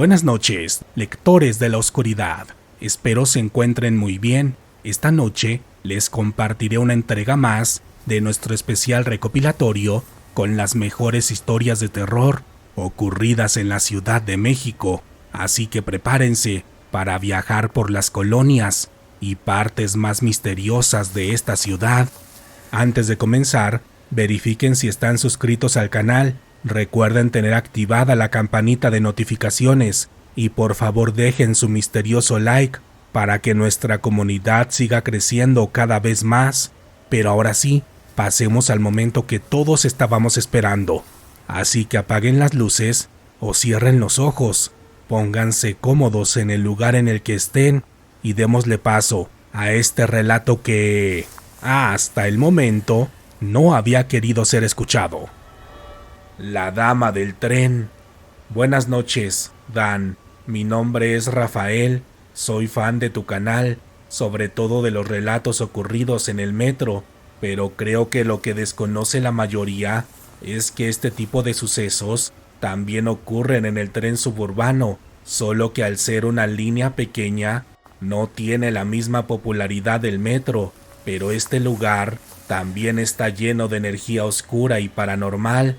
Buenas noches, lectores de la oscuridad. Espero se encuentren muy bien. Esta noche les compartiré una entrega más de nuestro especial recopilatorio con las mejores historias de terror ocurridas en la Ciudad de México. Así que prepárense para viajar por las colonias y partes más misteriosas de esta ciudad. Antes de comenzar, verifiquen si están suscritos al canal. Recuerden tener activada la campanita de notificaciones y por favor dejen su misterioso like para que nuestra comunidad siga creciendo cada vez más. Pero ahora sí, pasemos al momento que todos estábamos esperando. Así que apaguen las luces o cierren los ojos, pónganse cómodos en el lugar en el que estén y démosle paso a este relato que, hasta el momento, no había querido ser escuchado. La dama del tren. Buenas noches, Dan. Mi nombre es Rafael. Soy fan de tu canal, sobre todo de los relatos ocurridos en el metro, pero creo que lo que desconoce la mayoría es que este tipo de sucesos también ocurren en el tren suburbano, solo que al ser una línea pequeña, no tiene la misma popularidad del metro, pero este lugar también está lleno de energía oscura y paranormal.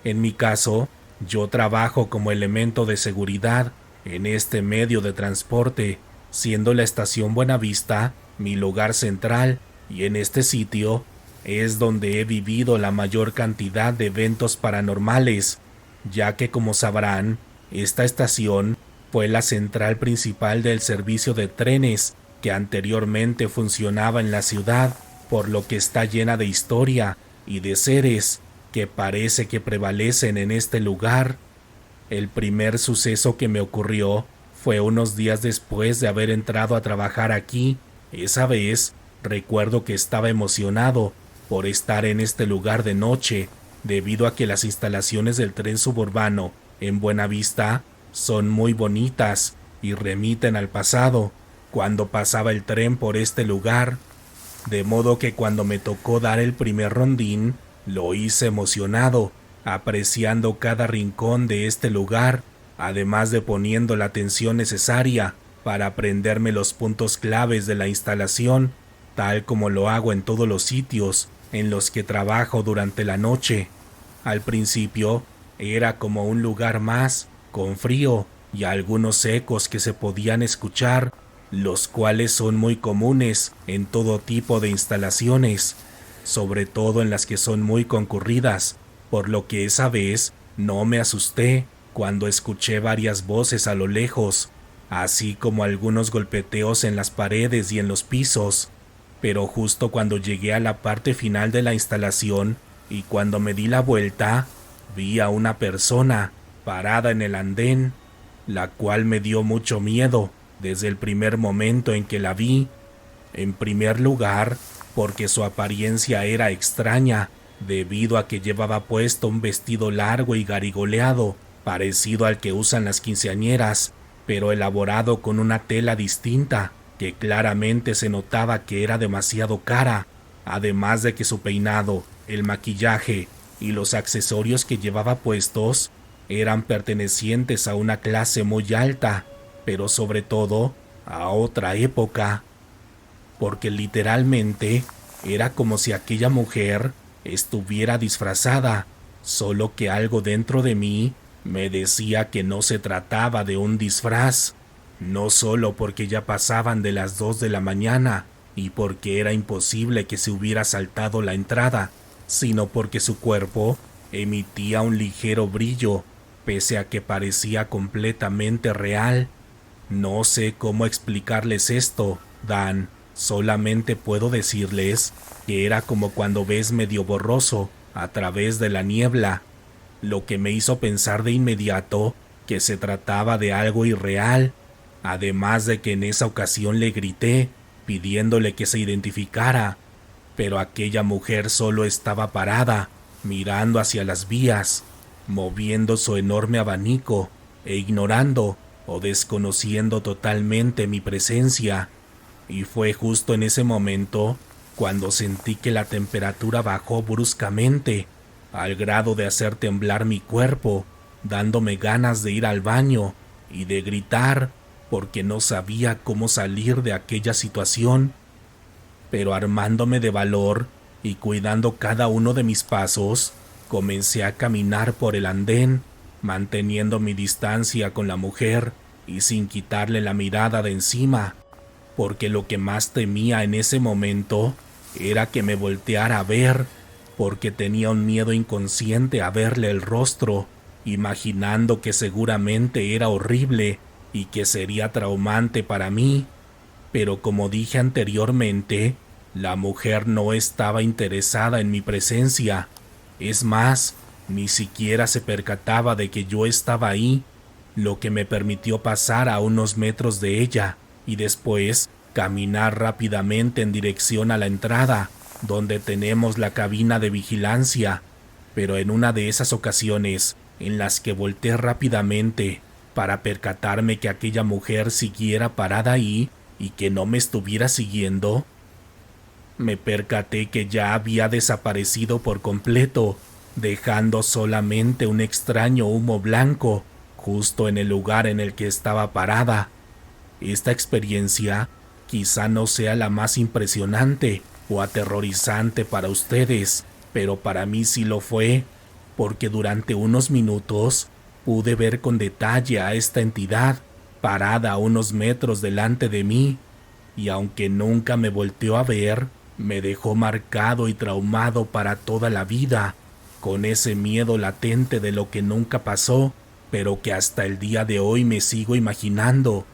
En mi caso, yo trabajo como elemento de seguridad en este medio de transporte, siendo la estación Buenavista mi lugar central, y en este sitio es donde he vivido la mayor cantidad de eventos paranormales, ya que como sabrán, esta estación fue la central principal del servicio de trenes que anteriormente funcionaba en la ciudad, por lo que está llena de historia y de seres que parece que prevalecen en este lugar. El primer suceso que me ocurrió fue unos días después de haber entrado a trabajar aquí. Esa vez recuerdo que estaba emocionado por estar en este lugar de noche, debido a que las instalaciones del tren suburbano en Buenavista son muy bonitas y remiten al pasado, cuando pasaba el tren por este lugar, de modo que cuando me tocó dar el primer rondín, lo hice emocionado, apreciando cada rincón de este lugar, además de poniendo la atención necesaria para aprenderme los puntos claves de la instalación, tal como lo hago en todos los sitios en los que trabajo durante la noche. Al principio era como un lugar más, con frío y algunos ecos que se podían escuchar, los cuales son muy comunes en todo tipo de instalaciones, sobre todo en las que son muy concurridas, por lo que esa vez no me asusté cuando escuché varias voces a lo lejos, así como algunos golpeteos en las paredes y en los pisos. Pero justo cuando llegué a la parte final de la instalación y cuando me di la vuelta, vi a una persona parada en el andén, la cual me dio mucho miedo desde el primer momento en que la vi. En primer lugar, porque su apariencia era extraña, debido a que llevaba puesto un vestido largo y garigoleado, parecido al que usan las quinceañeras, pero elaborado con una tela distinta, que claramente se notaba que era demasiado cara, además de que su peinado, el maquillaje y los accesorios que llevaba puestos eran pertenecientes a una clase muy alta, pero sobre todo a otra época, porque literalmente era como si aquella mujer estuviera disfrazada, solo que algo dentro de mí me decía que no se trataba de un disfraz, no solo porque ya pasaban de las 2 de la mañana y porque era imposible que se hubiera saltado la entrada, sino porque su cuerpo emitía un ligero brillo, pese a que parecía completamente real. No sé cómo explicarles esto, Dan. Solamente puedo decirles que era como cuando ves medio borroso a través de la niebla, lo que me hizo pensar de inmediato que se trataba de algo irreal, además de que en esa ocasión le grité, pidiéndole que se identificara, pero aquella mujer solo estaba parada, mirando hacia las vías, moviendo su enorme abanico e ignorando o desconociendo totalmente mi presencia. Y fue justo en ese momento cuando sentí que la temperatura bajó bruscamente, al grado de hacer temblar mi cuerpo, dándome ganas de ir al baño y de gritar porque no sabía cómo salir de aquella situación. Pero armándome de valor y cuidando cada uno de mis pasos, comencé a caminar por el andén, manteniendo mi distancia con la mujer y sin quitarle la mirada de encima, porque lo que más temía en ese momento era que me volteara a ver, porque tenía un miedo inconsciente a verle el rostro, imaginando que seguramente era horrible y que sería traumante para mí. Pero como dije anteriormente, la mujer no estaba interesada en mi presencia. Es más, ni siquiera se percataba de que yo estaba ahí, lo que me permitió pasar a unos metros de ella y después caminar rápidamente en dirección a la entrada, donde tenemos la cabina de vigilancia. Pero en una de esas ocasiones en las que volteé rápidamente para percatarme que aquella mujer siguiera parada ahí y que no me estuviera siguiendo, me percaté que ya había desaparecido por completo, dejando solamente un extraño humo blanco justo en el lugar en el que estaba parada. Esta experiencia quizá no sea la más impresionante o aterrorizante para ustedes, pero para mí sí lo fue, porque durante unos minutos pude ver con detalle a esta entidad parada a unos metros delante de mí, y aunque nunca me volteó a ver, me dejó marcado y traumado para toda la vida, con ese miedo latente de lo que nunca pasó, pero que hasta el día de hoy me sigo imaginando,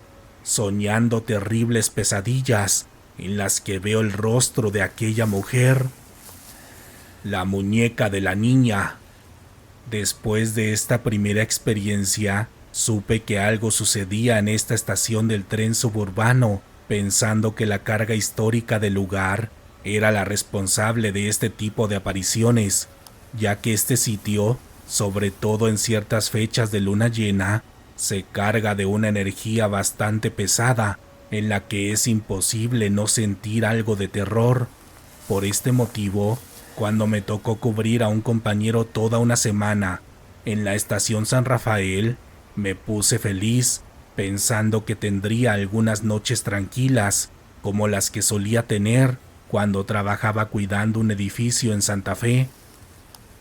soñando terribles pesadillas en las que veo el rostro de aquella mujer, la muñeca de la niña. Después de esta primera experiencia, supe que algo sucedía en esta estación del tren suburbano, pensando que la carga histórica del lugar era la responsable de este tipo de apariciones, ya que este sitio, sobre todo en ciertas fechas de luna llena, se carga de una energía bastante pesada, en la que es imposible no sentir algo de terror. Por este motivo, cuando me tocó cubrir a un compañero toda una semana en la estación San Rafael, me puse feliz, pensando que tendría algunas noches tranquilas, como las que solía tener cuando trabajaba cuidando un edificio en Santa Fe.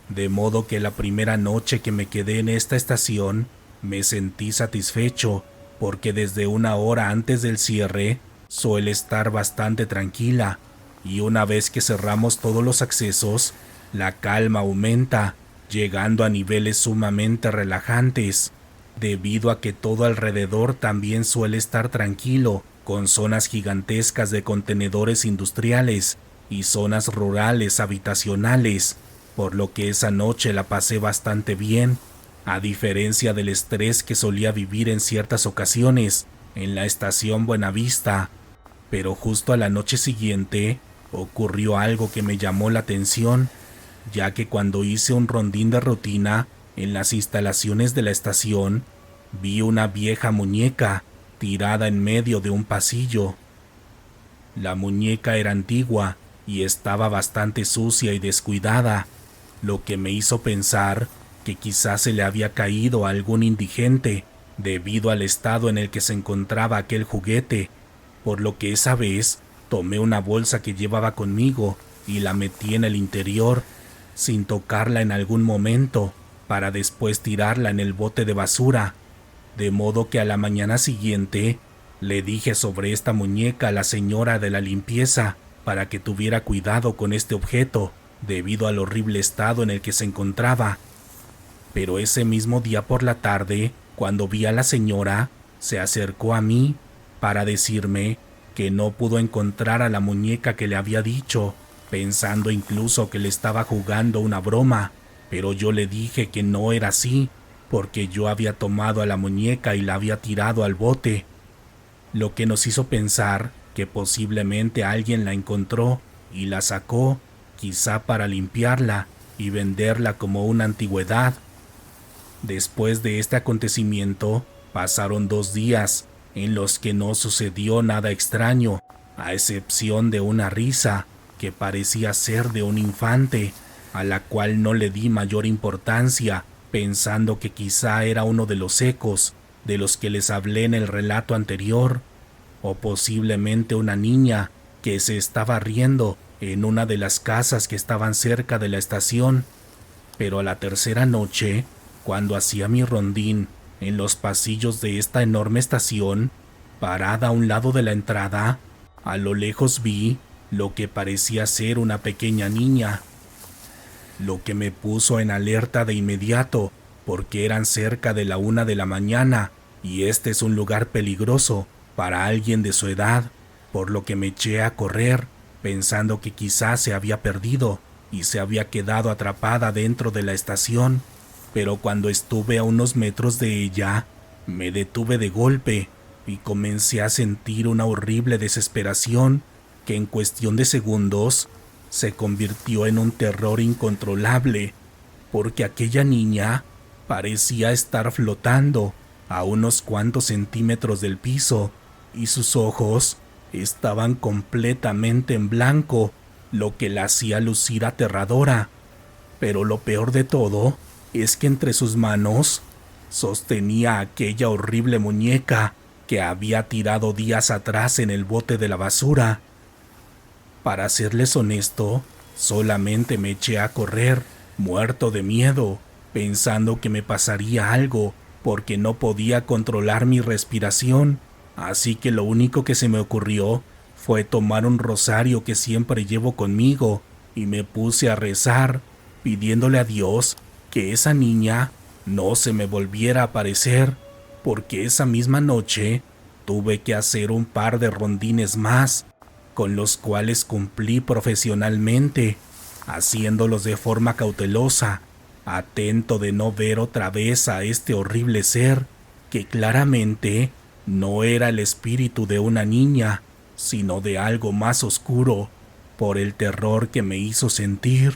De modo que la primera noche que me quedé en esta estación, me sentí satisfecho, porque desde una hora antes del cierre suele estar bastante tranquila, y una vez que cerramos todos los accesos, la calma aumenta, llegando a niveles sumamente relajantes, debido a que todo alrededor también suele estar tranquilo, con zonas gigantescas de contenedores industriales y zonas rurales habitacionales, por lo que esa noche la pasé bastante bien, a diferencia del estrés que solía vivir en ciertas ocasiones en la estación Buenavista. Pero justo a la noche siguiente ocurrió algo que me llamó la atención, ya que cuando hice un rondín de rutina en las instalaciones de la estación, vi una vieja muñeca tirada en medio de un pasillo. La muñeca era antigua y estaba bastante sucia y descuidada, lo que me hizo pensar que quizás se le había caído a algún indigente debido al estado en el que se encontraba aquel juguete, por lo que esa vez tomé una bolsa que llevaba conmigo y la metí en el interior, sin tocarla en algún momento, para después tirarla en el bote de basura, de modo que a la mañana siguiente le dije sobre esta muñeca a la señora de la limpieza para que tuviera cuidado con este objeto debido al horrible estado en el que se encontraba. Pero ese mismo día por la tarde, cuando vi a la señora, se acercó a mí para decirme que no pudo encontrar a la muñeca que le había dicho, pensando incluso que le estaba jugando una broma, pero yo le dije que no era así, porque yo había tomado a la muñeca y la había tirado al bote, lo que nos hizo pensar que posiblemente alguien la encontró y la sacó, quizá para limpiarla y venderla como una antigüedad. Después de este acontecimiento, pasaron 2 días en los que no sucedió nada extraño, a excepción de una risa que parecía ser de un infante, a la cual no le di mayor importancia pensando que quizá era uno de los ecos de los que les hablé en el relato anterior, o posiblemente una niña que se estaba riendo en una de las casas que estaban cerca de la estación. Pero a la tercera noche, cuando hacía mi rondín en los pasillos de esta enorme estación, parada a un lado de la entrada, a lo lejos vi lo que parecía ser una pequeña niña, lo que me puso en alerta de inmediato, porque eran cerca de la 1 de la mañana y este es un lugar peligroso para alguien de su edad, por lo que me eché a correr, pensando que quizás se había perdido y se había quedado atrapada dentro de la estación. Pero cuando estuve a unos metros de ella, me detuve de golpe y comencé a sentir una horrible desesperación que en cuestión de segundos se convirtió en un terror incontrolable, porque aquella niña parecía estar flotando a unos cuantos centímetros del piso y sus ojos estaban completamente en blanco, lo que la hacía lucir aterradora. Pero lo peor de todo es que entre sus manos sostenía aquella horrible muñeca que había tirado días atrás en el bote de la basura. Para serles honesto, solamente me eché a correr, muerto de miedo, pensando que me pasaría algo, porque no podía controlar mi respiración, así que lo único que se me ocurrió fue tomar un rosario que siempre llevo conmigo y me puse a rezar, pidiéndole a Dios que esa niña no se me volviera a aparecer, porque esa misma noche tuve que hacer un par de rondines más, con los cuales cumplí profesionalmente, haciéndolos de forma cautelosa, atento de no ver otra vez a este horrible ser, que claramente no era el espíritu de una niña, sino de algo más oscuro, por el terror que me hizo sentir.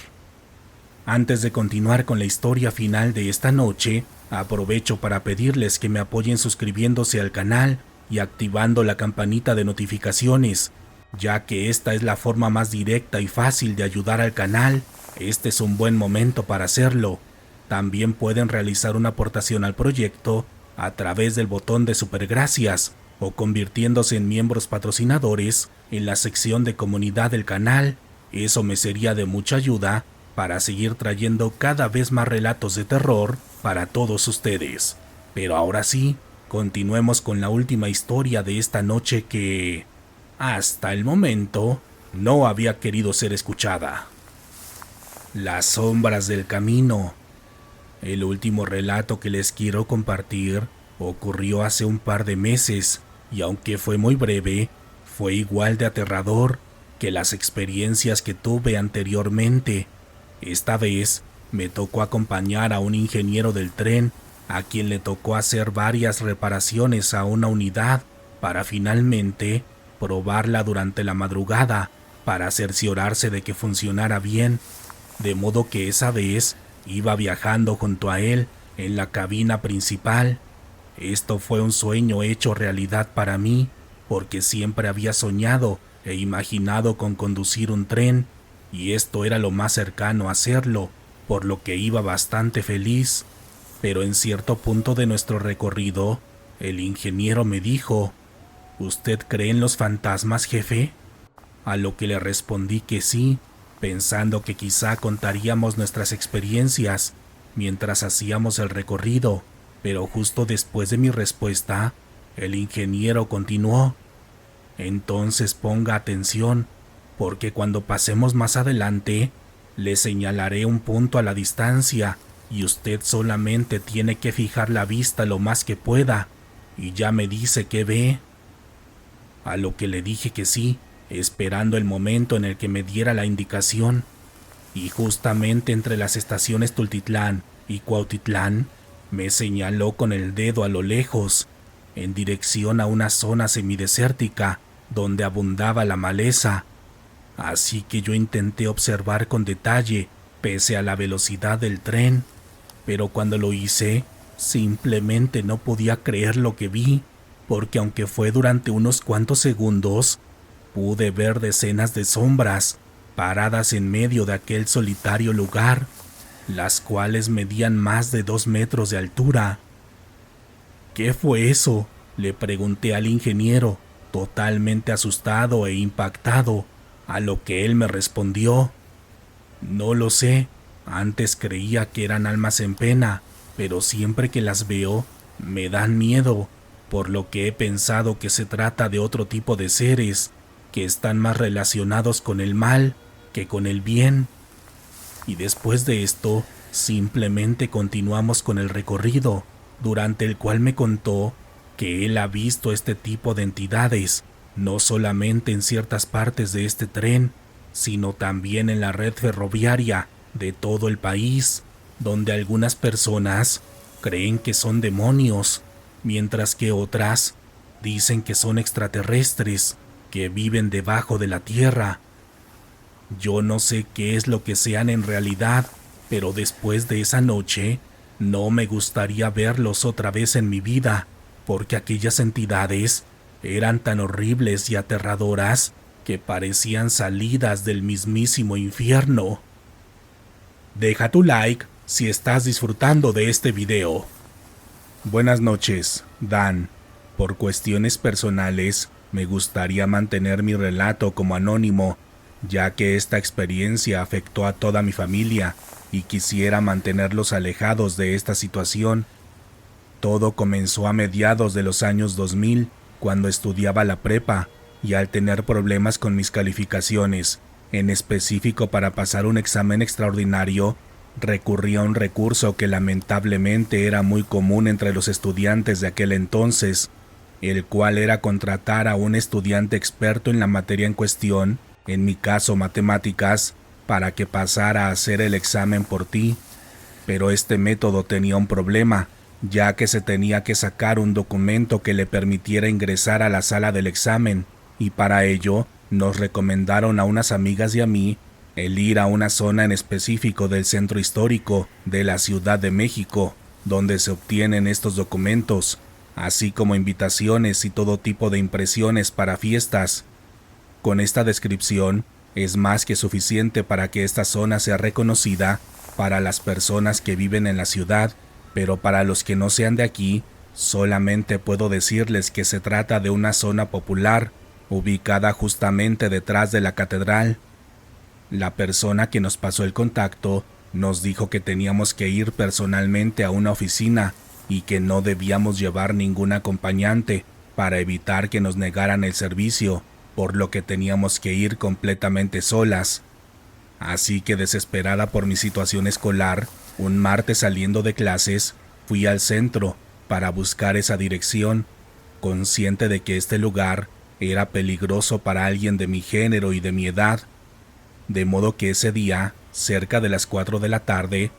Antes de continuar con la historia final de esta noche, aprovecho para pedirles que me apoyen suscribiéndose al canal y activando la campanita de notificaciones, ya que esta es la forma más directa y fácil de ayudar al canal. Este es un buen momento para hacerlo. También pueden realizar una aportación al proyecto a través del botón de supergracias o convirtiéndose en miembros patrocinadores en la sección de comunidad del canal. Eso me sería de mucha ayuda para seguir trayendo cada vez más relatos de terror para todos ustedes. Pero ahora sí, continuemos con la última historia de esta noche que, hasta el momento, no había querido ser escuchada. Las sombras del camino. El último relato que les quiero compartir ocurrió hace un par de meses y aunque fue muy breve, fue igual de aterrador que las experiencias que tuve anteriormente. Esta vez me tocó acompañar a un ingeniero del tren a quien le tocó hacer varias reparaciones a una unidad para finalmente probarla durante la madrugada para cerciorarse de que funcionara bien, de modo que esa vez iba viajando junto a él en la cabina principal. Esto fue un sueño hecho realidad para mí, porque siempre había soñado e imaginado con conducir un tren, y esto era lo más cercano a hacerlo, por lo que iba bastante feliz. Pero en cierto punto de nuestro recorrido, el ingeniero me dijo: ¿Usted cree en los fantasmas, jefe? A lo que le respondí que sí, pensando que quizá contaríamos nuestras experiencias mientras hacíamos el recorrido, pero justo después de mi respuesta, el ingeniero continuó: Entonces ponga atención, porque cuando pasemos más adelante, le señalaré un punto a la distancia y usted solamente tiene que fijar la vista lo más que pueda y ya me dice qué ve. A lo que le dije que sí, esperando el momento en el que me diera la indicación, y justamente entre las estaciones Tultitlán y Cuautitlán, me señaló con el dedo a lo lejos, en dirección a una zona semidesértica donde abundaba la maleza. Así que yo intenté observar con detalle, pese a la velocidad del tren, pero cuando lo hice, simplemente no podía creer lo que vi, porque aunque fue durante unos cuantos segundos, pude ver decenas de sombras paradas en medio de aquel solitario lugar. las cuales medían más de 2 metros de altura. ¿Qué fue eso?, le pregunté al ingeniero, totalmente asustado e impactado, a lo que él me respondió: no lo sé, antes creía que eran almas en pena, pero siempre que las veo me dan miedo, por lo que he pensado que se trata de otro tipo de seres, que están más relacionados con el mal que con el bien. Y después de esto, simplemente continuamos con el recorrido, durante el cual me contó que él ha visto este tipo de entidades, no solamente en ciertas partes de este tren, sino también en la red ferroviaria de todo el país, donde algunas personas creen que son demonios, mientras que otras dicen que son extraterrestres que viven debajo de la tierra. Yo no sé qué es lo que sean en realidad, pero después de esa noche no me gustaría verlos otra vez en mi vida, porque aquellas entidades eran tan horribles y aterradoras que parecían salidas del mismísimo infierno. Deja tu like si estás disfrutando de este video. Buenas noches, Dan. Por cuestiones personales, me gustaría mantener mi relato como anónimo, ya que esta experiencia afectó a toda mi familia y quisiera mantenerlos alejados de esta situación. Todo comenzó a mediados de los años 2000, cuando estudiaba la prepa, y al tener problemas con mis calificaciones, en específico para pasar un examen extraordinario, recurrí a un recurso que lamentablemente era muy común entre los estudiantes de aquel entonces, el cual era contratar a un estudiante experto en la materia en cuestión, en mi caso matemáticas, para que pasara a hacer el examen por ti. Pero este método tenía un problema, ya que se tenía que sacar un documento que le permitiera ingresar a la sala del examen, y para ello nos recomendaron a unas amigas y a mí el ir a una zona en específico del centro histórico de la Ciudad de México, donde se obtienen estos documentos, así como invitaciones y todo tipo de impresiones para fiestas. Con esta descripción es más que suficiente para que esta zona sea reconocida para las personas que viven en la ciudad, pero para los que no sean de aquí, solamente puedo decirles que se trata de una zona popular, ubicada justamente detrás de la catedral. La persona que nos pasó el contacto nos dijo que teníamos que ir personalmente a una oficina y que no debíamos llevar ningún acompañante para evitar que nos negaran el servicio, por lo que teníamos que ir completamente solas. Así que, desesperada por mi situación escolar, un martes saliendo de clases, fui al centro para buscar esa dirección, consciente de que este lugar era peligroso para alguien de mi género y de mi edad. De modo que ese día, cerca de las 4 de la tarde,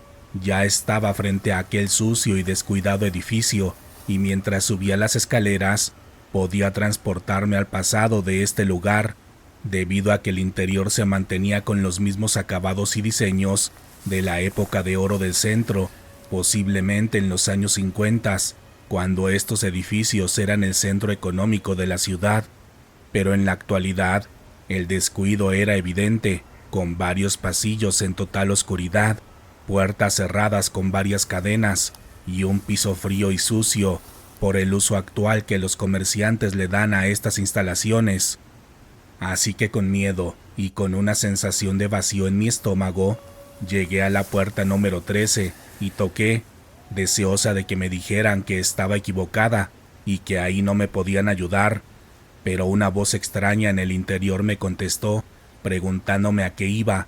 ya estaba frente a aquel sucio y descuidado edificio, y mientras subía las escaleras, podía transportarme al pasado de este lugar, debido a que el interior se mantenía con los mismos acabados y diseños de la época de oro del centro, posiblemente en los años 50, cuando estos edificios eran el centro económico de la ciudad. Pero en la actualidad, el descuido era evidente, con varios pasillos en total oscuridad, puertas cerradas con varias cadenas y un piso frío y sucio por el uso actual que los comerciantes le dan a estas instalaciones. Así que con miedo y con una sensación de vacío en mi estómago, llegué a la puerta número 13 y toqué, deseosa de que me dijeran que estaba equivocada y que ahí no me podían ayudar, pero una voz extraña en el interior me contestó, preguntándome a qué iba,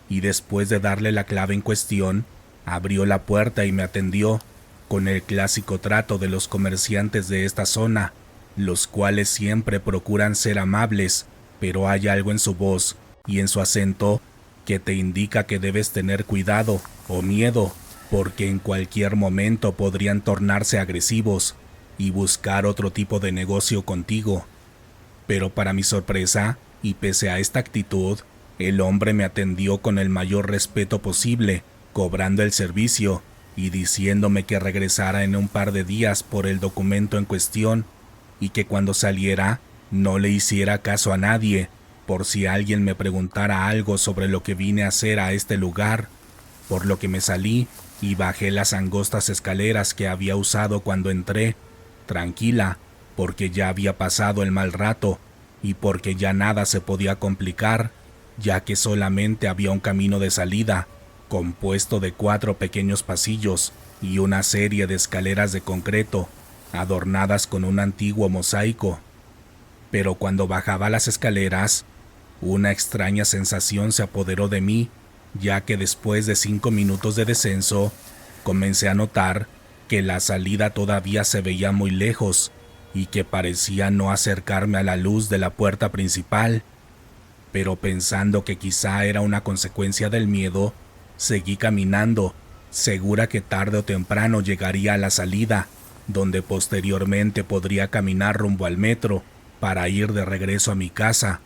y después de darle la clave en cuestión, abrió la puerta y me atendió, con el clásico trato de los comerciantes de esta zona, los cuales siempre procuran ser amables, pero hay algo en su voz y en su acento que te indica que debes tener cuidado o miedo, porque en cualquier momento podrían tornarse agresivos y buscar otro tipo de negocio contigo. Pero para mi sorpresa, y pese a esta actitud, el hombre me atendió con el mayor respeto posible, cobrando el servicio y diciéndome que regresara en un par de días por el documento en cuestión y que cuando saliera no le hiciera caso a nadie, por si alguien me preguntara algo sobre lo que vine a hacer a este lugar. por lo que me salí y bajé las angostas escaleras que había usado cuando entré, tranquila, porque ya había pasado el mal rato y porque ya nada se podía complicar, ya que solamente había un camino de salida, compuesto de 4 pequeños pasillos y una serie de escaleras de concreto, adornadas con un antiguo mosaico. Pero cuando bajaba las escaleras, una extraña sensación se apoderó de mí, ya que después de 5 minutos de descenso, comencé a notar que la salida todavía se veía muy lejos y que parecía no acercarme a la luz de la puerta principal. Pero pensando que quizá era una consecuencia del miedo, seguí caminando, segura que tarde o temprano llegaría a la salida, donde posteriormente podría caminar rumbo al metro para ir de regreso a mi casa.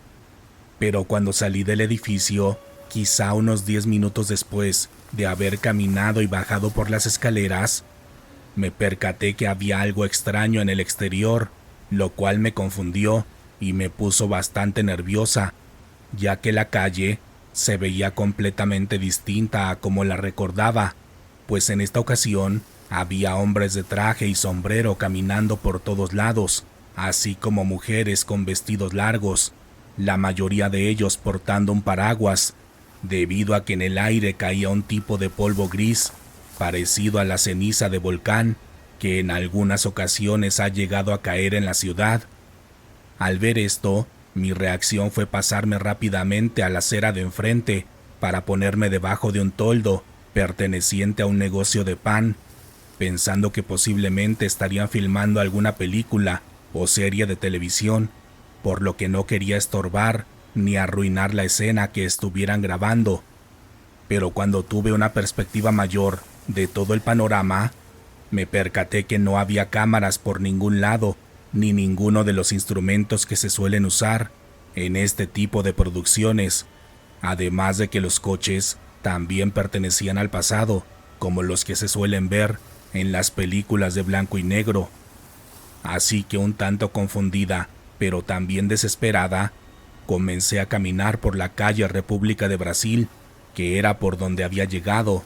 Pero cuando salí del edificio, quizá unos 10 minutos después de haber caminado y bajado por las escaleras, me percaté que había algo extraño en el exterior, lo cual me confundió y me puso bastante nerviosa, ya que la calle se veía completamente distinta a como la recordaba, pues en esta ocasión había hombres de traje y sombrero caminando por todos lados, así como mujeres con vestidos largos, la mayoría de ellos portando un paraguas, debido a que en el aire caía un tipo de polvo gris, parecido a la ceniza de volcán, que en algunas ocasiones ha llegado a caer en la ciudad. Al ver esto, mi reacción fue pasarme rápidamente a la acera de enfrente para ponerme debajo de un toldo perteneciente a un negocio de pan, pensando que posiblemente estarían filmando alguna película o serie de televisión, por lo que no quería estorbar ni arruinar la escena que estuvieran grabando. Pero cuando tuve una perspectiva mayor de todo el panorama, me percaté que no había cámaras por ningún lado, ni ninguno de los instrumentos que se suelen usar en este tipo de producciones, además de que los coches también pertenecían al pasado, como los que se suelen ver en las películas de blanco y negro. Así que un tanto confundida, pero también desesperada, comencé a caminar por la calle República de Brasil, que era por donde había llegado,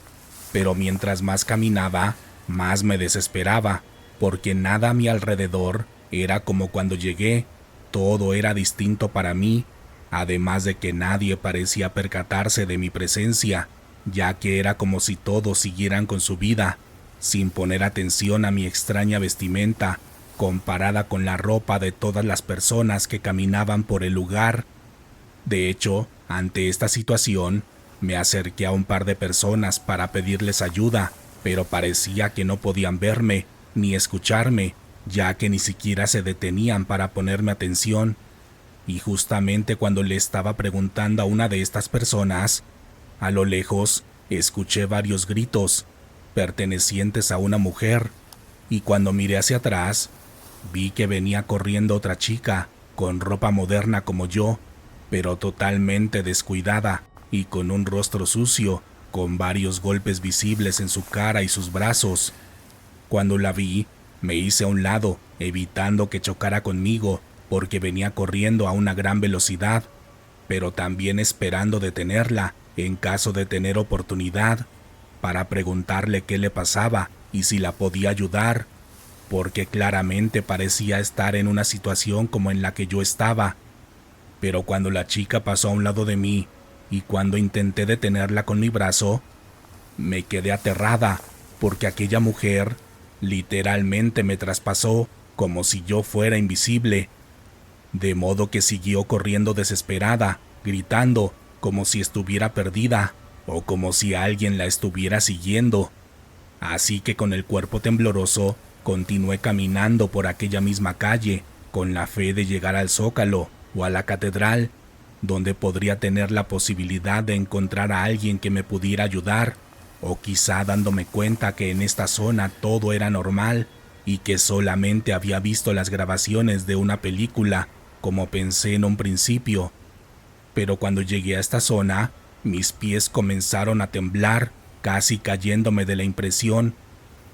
pero mientras más caminaba, más me desesperaba, porque nada a mi alrededor era como cuando llegué, todo era distinto para mí, además de que nadie parecía percatarse de mi presencia, ya que era como si todos siguieran con su vida, sin poner atención a mi extraña vestimenta, comparada con la ropa de todas las personas que caminaban por el lugar. De hecho, ante esta situación, me acerqué a un par de personas para pedirles ayuda, pero parecía que no podían verme ni escucharme, ya que ni siquiera se detenían para ponerme atención. Y justamente cuando le estaba preguntando a una de estas personas, a lo lejos escuché varios gritos, pertenecientes a una mujer, y cuando miré hacia atrás, vi que venía corriendo otra chica, con ropa moderna como yo, pero totalmente descuidada y con un rostro sucio, con varios golpes visibles en su cara y sus brazos. Cuando la vi, me hice a un lado, evitando que chocara conmigo, porque venía corriendo a una gran velocidad, pero también esperando detenerla en caso de tener oportunidad, para preguntarle qué le pasaba y si la podía ayudar, porque claramente parecía estar en una situación como en la que yo estaba. Pero cuando la chica pasó a un lado de mí y cuando intenté detenerla con mi brazo, me quedé aterrada, porque aquella mujer literalmente me traspasó como si yo fuera invisible, de modo que siguió corriendo desesperada, gritando como si estuviera perdida o como si alguien la estuviera siguiendo. Así que con el cuerpo tembloroso continué caminando por aquella misma calle, con la fe de llegar al Zócalo o a la catedral, donde podría tener la posibilidad de encontrar a alguien que me pudiera ayudar, o quizá dándome cuenta que en esta zona todo era normal y que solamente había visto las grabaciones de una película, como pensé en un principio. Pero cuando llegué a esta zona, mis pies comenzaron a temblar, casi cayéndome de la impresión,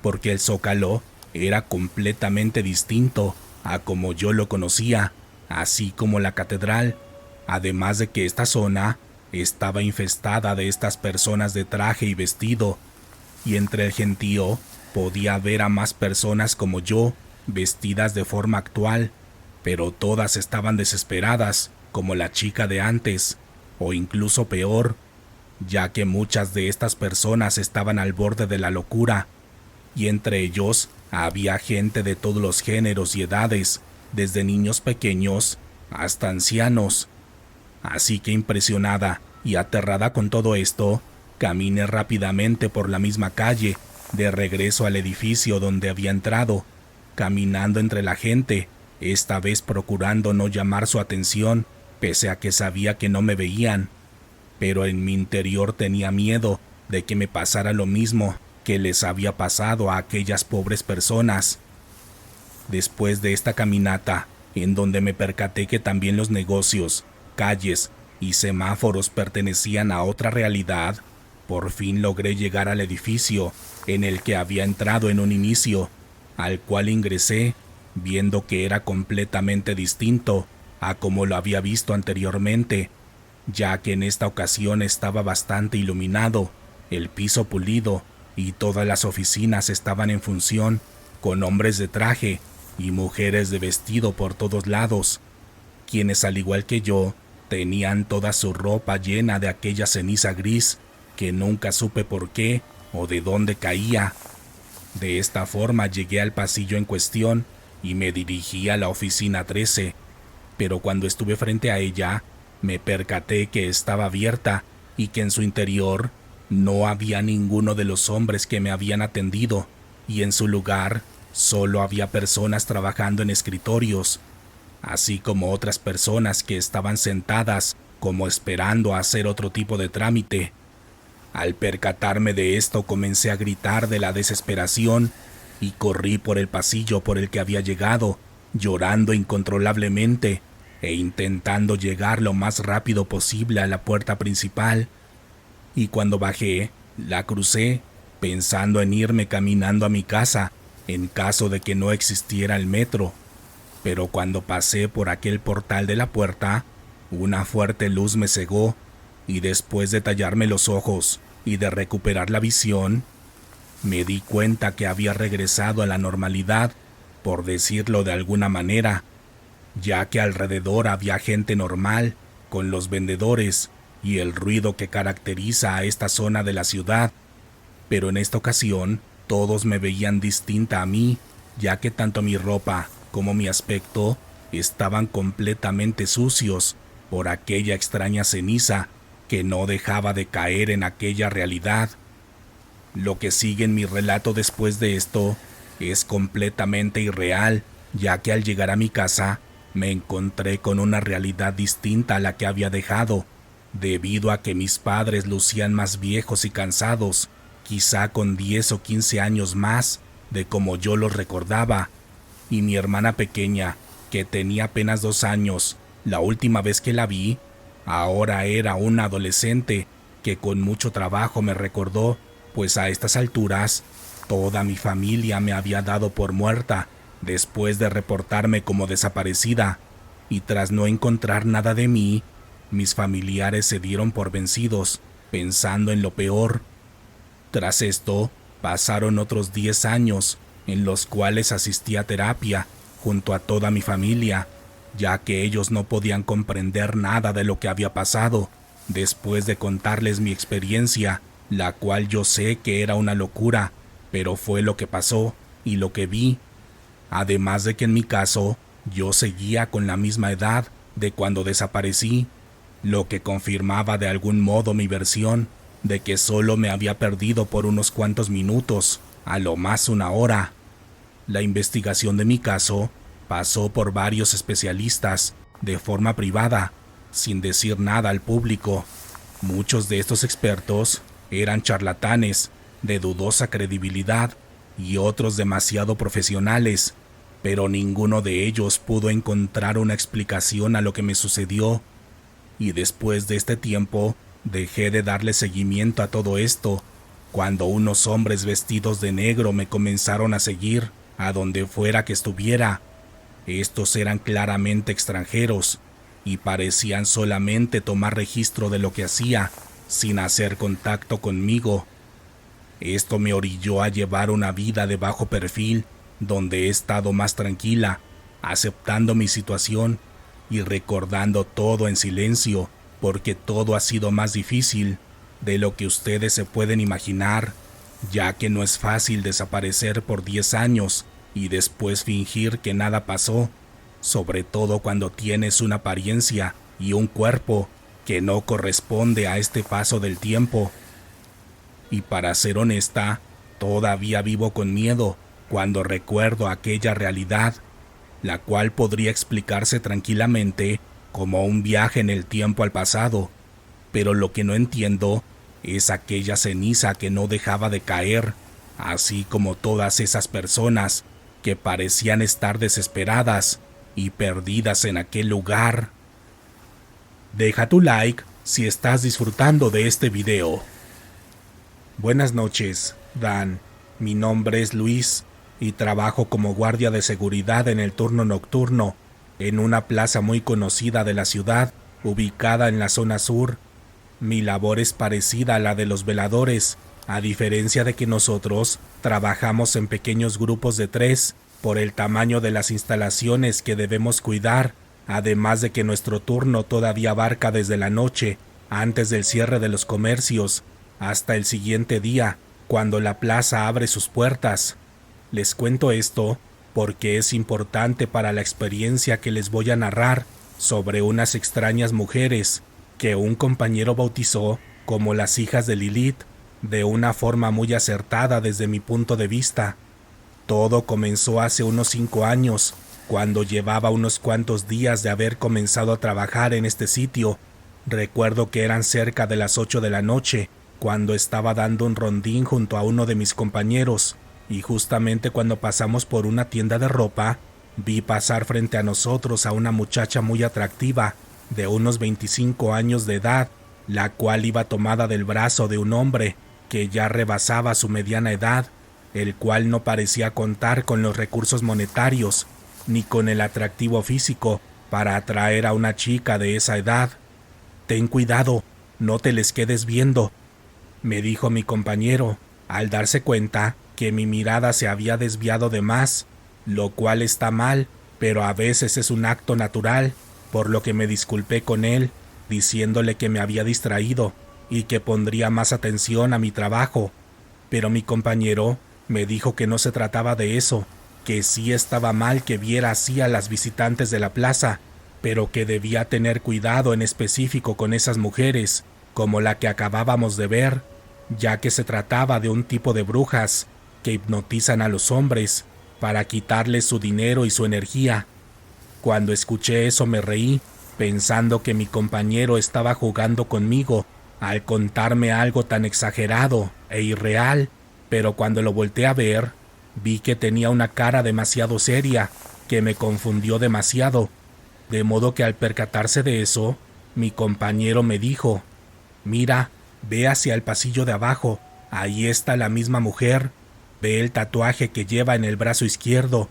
porque el Zócalo era completamente distinto a como yo lo conocía, así como la catedral, además de que esta zona estaba infestada de estas personas de traje y vestido, y entre el gentío podía ver a más personas como yo, vestidas de forma actual, pero todas estaban desesperadas, como la chica de antes, o incluso peor, ya que muchas de estas personas estaban al borde de la locura, y entre ellos había gente de todos los géneros y edades, desde niños pequeños hasta ancianos. Así que impresionada y aterrada con todo esto, caminé rápidamente por la misma calle, de regreso al edificio donde había entrado, caminando entre la gente, esta vez procurando no llamar su atención, pese a que sabía que no me veían. Pero en mi interior tenía miedo de que me pasara lo mismo que les había pasado a aquellas pobres personas. Después de esta caminata, en donde me percaté que también los negocios, calles y semáforos pertenecían a otra realidad, por fin logré llegar al edificio en el que había entrado en un inicio, al cual ingresé, viendo que era completamente distinto a como lo había visto anteriormente, ya que en esta ocasión estaba bastante iluminado, el piso pulido y todas las oficinas estaban en función, con hombres de traje y mujeres de vestido por todos lados, quienes al igual que yo, tenían toda su ropa llena de aquella ceniza gris que nunca supe por qué o de dónde caía. De esta forma llegué al pasillo en cuestión y me dirigí a la oficina 13, pero cuando estuve frente a ella, me percaté que estaba abierta y que en su interior no había ninguno de los hombres que me habían atendido, y en su lugar solo había personas trabajando en escritorios, así como otras personas que estaban sentadas como esperando a hacer otro tipo de trámite. Al percatarme de esto, comencé a gritar de la desesperación y corrí por el pasillo por el que había llegado, llorando incontrolablemente e intentando llegar lo más rápido posible a la puerta principal. Y cuando bajé, la crucé, pensando en irme caminando a mi casa, en caso de que no existiera el metro. Pero cuando pasé por aquel portal de la puerta, una fuerte luz me cegó, y después de tallarme los ojos y de recuperar la visión, me di cuenta que había regresado a la normalidad, por decirlo de alguna manera, ya que alrededor había gente normal, con los vendedores y el ruido que caracteriza a esta zona de la ciudad. Pero en esta ocasión, todos me veían distinta a mí, ya que tanto mi ropa como mi aspecto estaban completamente sucios por aquella extraña ceniza que no dejaba de caer en aquella realidad. Lo que sigue en mi relato después de esto es completamente irreal, ya que al llegar a mi casa me encontré con una realidad distinta a la que había dejado, debido a que mis padres lucían más viejos y cansados, quizá con 10 o 15 años más de como yo los recordaba, y mi hermana pequeña, que tenía apenas 2 años, la última vez que la vi, ahora era una adolescente que con mucho trabajo me recordó, pues a estas alturas toda mi familia me había dado por muerta después de reportarme como desaparecida, y tras no encontrar nada de mí, mis familiares se dieron por vencidos, pensando en lo peor. Tras esto, pasaron otros 10 años, en los cuales asistí a terapia junto a toda mi familia, ya que ellos no podían comprender nada de lo que había pasado, después de contarles mi experiencia, la cual yo sé que era una locura, pero fue lo que pasó y lo que vi. Además de que en mi caso, yo seguía con la misma edad de cuando desaparecí, lo que confirmaba de algún modo mi versión de que solo me había perdido por unos cuantos minutos, a lo más 1 hora. La investigación de mi caso pasó por varios especialistas de forma privada, sin decir nada al público. Muchos de estos expertos eran charlatanes de dudosa credibilidad y otros demasiado profesionales, pero ninguno de ellos pudo encontrar una explicación a lo que me sucedió. Y después de este tiempo, dejé de darle seguimiento a todo esto, cuando unos hombres vestidos de negro me comenzaron a seguir a donde fuera que estuviera. Estos eran claramente extranjeros, y parecían solamente tomar registro de lo que hacía, sin hacer contacto conmigo. Esto me orilló a llevar una vida de bajo perfil, donde he estado más tranquila, aceptando mi situación y recordando todo en silencio, porque todo ha sido más difícil de lo que ustedes se pueden imaginar, ya que no es fácil desaparecer por 10 años y después fingir que nada pasó, sobre todo cuando tienes una apariencia y un cuerpo que no corresponde a este paso del tiempo. Y para ser honesta, todavía vivo con miedo cuando recuerdo aquella realidad, la cual podría explicarse tranquilamente como un viaje en el tiempo al pasado, pero lo que no entiendo es aquella ceniza que no dejaba de caer, así como todas esas personas que parecían estar desesperadas y perdidas en aquel lugar. Deja tu like si estás disfrutando de este video. Buenas noches, Dan. Mi nombre es Luis y trabajo como guardia de seguridad en el turno nocturno en una plaza muy conocida de la ciudad, ubicada en la zona sur. Mi labor es parecida a la de los veladores, a diferencia de que nosotros trabajamos en pequeños grupos de 3 por el tamaño de las instalaciones que debemos cuidar, además de que nuestro turno todavía abarca desde la noche, antes del cierre de los comercios, hasta el siguiente día, cuando la plaza abre sus puertas. Les cuento esto porque es importante para la experiencia que les voy a narrar sobre unas extrañas mujeres que un compañero bautizó como las hijas de Lilith, de una forma muy acertada desde mi punto de vista. Todo comenzó hace unos 5 años, cuando llevaba unos cuantos días de haber comenzado a trabajar en este sitio. Recuerdo que eran cerca de las 8 de la noche, cuando estaba dando un rondín junto a uno de mis compañeros, y justamente cuando pasamos por una tienda de ropa, vi pasar frente a nosotros a una muchacha muy atractiva, de unos 25 años de edad, la cual iba tomada del brazo de un hombre que ya rebasaba su mediana edad, el cual no parecía contar con los recursos monetarios, ni con el atractivo físico para atraer a una chica de esa edad. «Ten cuidado, no te les quedes viendo», me dijo mi compañero, al darse cuenta que mi mirada se había desviado de más, lo cual está mal, pero a veces es un acto natural, por lo que me disculpé con él, diciéndole que me había distraído y que pondría más atención a mi trabajo. Pero mi compañero me dijo que no se trataba de eso, que sí estaba mal que viera así a las visitantes de la plaza, pero que debía tener cuidado en específico con esas mujeres, como la que acabábamos de ver, ya que se trataba de un tipo de brujas que hipnotizan a los hombres para quitarles su dinero y su energía. Cuando escuché eso me reí, pensando que mi compañero estaba jugando conmigo al contarme algo tan exagerado e irreal, pero cuando lo volteé a ver, vi que tenía una cara demasiado seria, que me confundió demasiado, de modo que al percatarse de eso, mi compañero me dijo: «Mira, ve hacia el pasillo de abajo, ahí está la misma mujer, ve el tatuaje que lleva en el brazo izquierdo.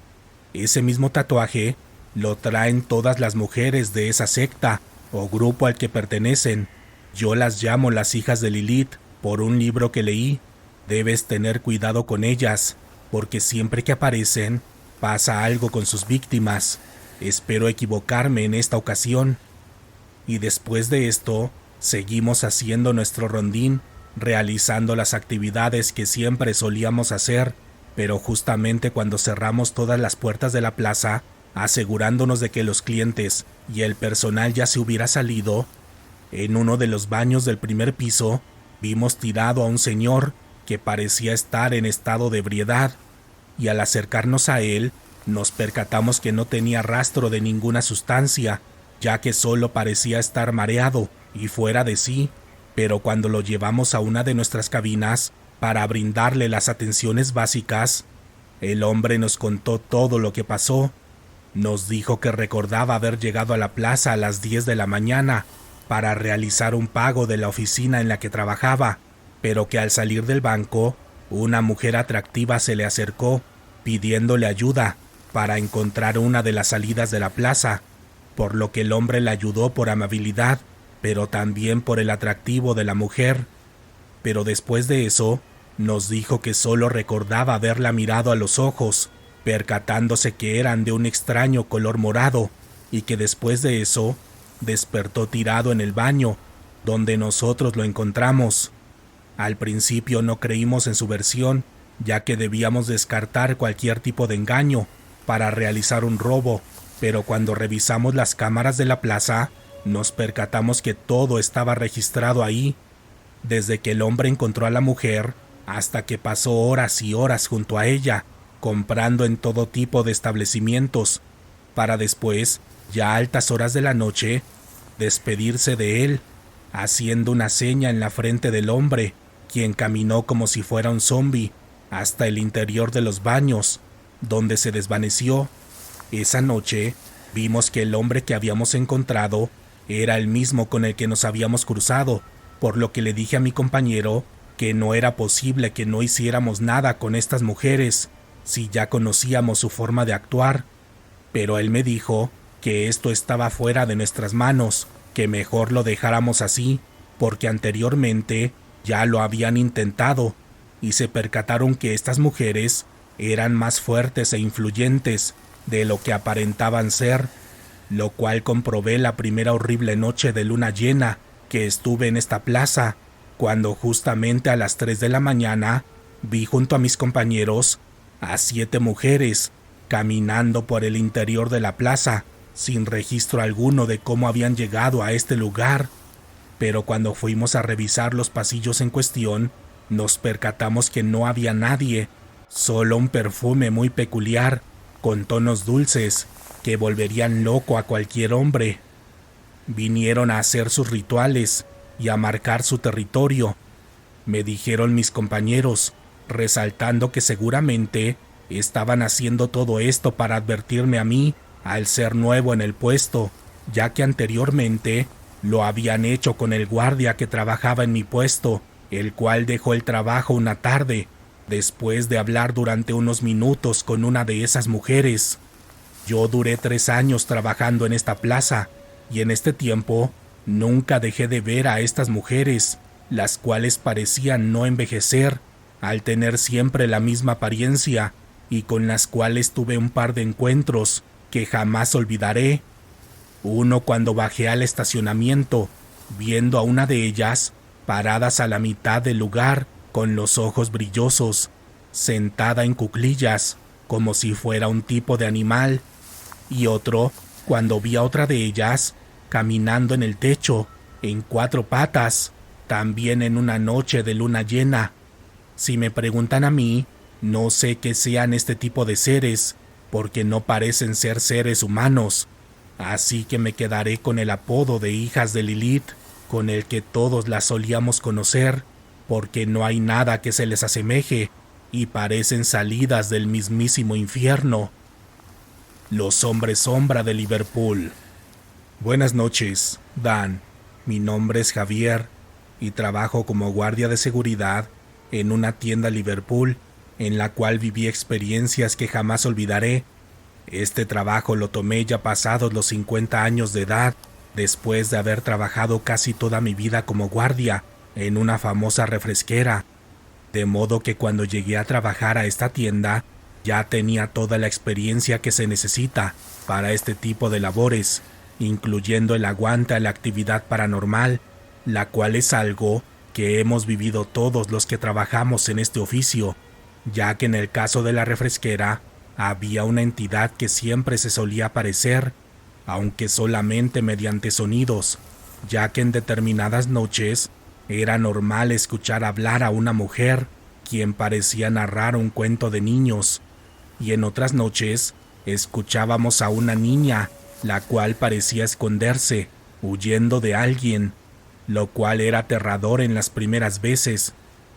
Ese mismo tatuaje lo traen todas las mujeres de esa secta o grupo al que pertenecen. Yo las llamo las hijas de Lilith por un libro que leí. Debes tener cuidado con ellas, porque siempre que aparecen, pasa algo con sus víctimas. Espero equivocarme en esta ocasión». Y después de esto, seguimos haciendo nuestro rondín, realizando las actividades que siempre solíamos hacer, pero justamente cuando cerramos todas las puertas de la plaza, asegurándonos de que los clientes y el personal ya se hubiera salido, en uno de los baños del primer piso, vimos tirado a un señor que parecía estar en estado de ebriedad, y al acercarnos a él, nos percatamos que no tenía rastro de ninguna sustancia, ya que solo parecía estar mareado y fuera de sí, pero cuando lo llevamos a una de nuestras cabinas para brindarle las atenciones básicas, el hombre nos contó todo lo que pasó. Nos dijo que recordaba haber llegado a la plaza a las 10 de la mañana para realizar un pago de la oficina en la que trabajaba, pero que al salir del banco, una mujer atractiva se le acercó, pidiéndole ayuda para encontrar una de las salidas de la plaza. por lo que el hombre la ayudó por amabilidad, pero también por el atractivo de la mujer. Pero después de eso, nos dijo que solo recordaba haberla mirado a los ojos, percatándose que eran de un extraño color morado, y que después de eso, despertó tirado en el baño, donde nosotros lo encontramos. Al principio no creímos en su versión, ya que debíamos descartar cualquier tipo de engaño para realizar un robo, pero cuando revisamos las cámaras de la plaza, nos percatamos que todo estaba registrado ahí, desde que el hombre encontró a la mujer hasta que pasó horas y horas junto a ella, comprando en todo tipo de establecimientos, para después, ya a altas horas de la noche, despedirse de él, haciendo una seña en la frente del hombre, quien caminó como si fuera un zombi hasta el interior de los baños, donde se desvaneció. Esa noche vimos que el hombre que habíamos encontrado era el mismo con el que nos habíamos cruzado, por lo que le dije a mi compañero que no era posible que no hiciéramos nada con estas mujeres, si ya conocíamos su forma de actuar, pero él me dijo que esto estaba fuera de nuestras manos, que mejor lo dejáramos así, porque anteriormente ya lo habían intentado, y se percataron que estas mujeres eran más fuertes e influyentes de lo que aparentaban ser, lo cual comprobé la primera horrible noche de luna llena que estuve en esta plaza, cuando justamente a las 3 de la mañana vi junto a mis compañeros a 7 mujeres caminando por el interior de la plaza, sin registro alguno de cómo habían llegado a este lugar. Pero cuando fuimos a revisar los pasillos en cuestión, nos percatamos que no había nadie, solo un perfume muy peculiar, con tonos dulces, que volverían loco a cualquier hombre. Vinieron a hacer sus rituales y a marcar su territorio, me dijeron mis compañeros, resaltando que seguramente estaban haciendo todo esto para advertirme a mí, al ser nuevo en el puesto, ya que anteriormente lo habían hecho con el guardia que trabajaba en mi puesto, el cual dejó el trabajo una tarde, después de hablar durante unos minutos con una de esas mujeres. Yo duré 3 años trabajando en esta plaza, y en este tiempo nunca dejé de ver a estas mujeres, las cuales parecían no envejecer, al tener siempre la misma apariencia, y con las cuales tuve un par de encuentros que jamás olvidaré. Uno cuando bajé al estacionamiento, viendo a una de ellas paradas a la mitad del lugar con los ojos brillosos, sentada en cuclillas, como si fuera un tipo de animal, y otro cuando vi a otra de ellas caminando en el techo, en 4 patas, también en una noche de luna llena. Si me preguntan a mí, no sé qué sean este tipo de seres, porque no parecen ser seres humanos, así que me quedaré con el apodo de hijas de Lilith, con el que todos las solíamos conocer, porque no hay nada que se les asemeje, y parecen salidas del mismísimo infierno. Los hombres sombra de Liverpool. Buenas noches, Dan. Mi nombre es Javier, y trabajo como guardia de seguridad en una tienda Liverpool, en la cual viví experiencias que jamás olvidaré. Este trabajo lo tomé ya pasados los 50 años de edad, después de haber trabajado casi toda mi vida como guardia en una famosa refresquera, de modo que cuando llegué a trabajar a esta tienda ya tenía toda la experiencia que se necesita para este tipo de labores, incluyendo el aguante a la actividad paranormal, la cual es algo que hemos vivido todos los que trabajamos en este oficio, ya que en el caso de la refresquera había una entidad que siempre se solía aparecer, aunque solamente mediante sonidos, ya que en determinadas noches era normal escuchar hablar a una mujer, quien parecía narrar un cuento de niños, y en otras noches escuchábamos a una niña, la cual parecía esconderse, huyendo de alguien, lo cual era aterrador en las primeras veces,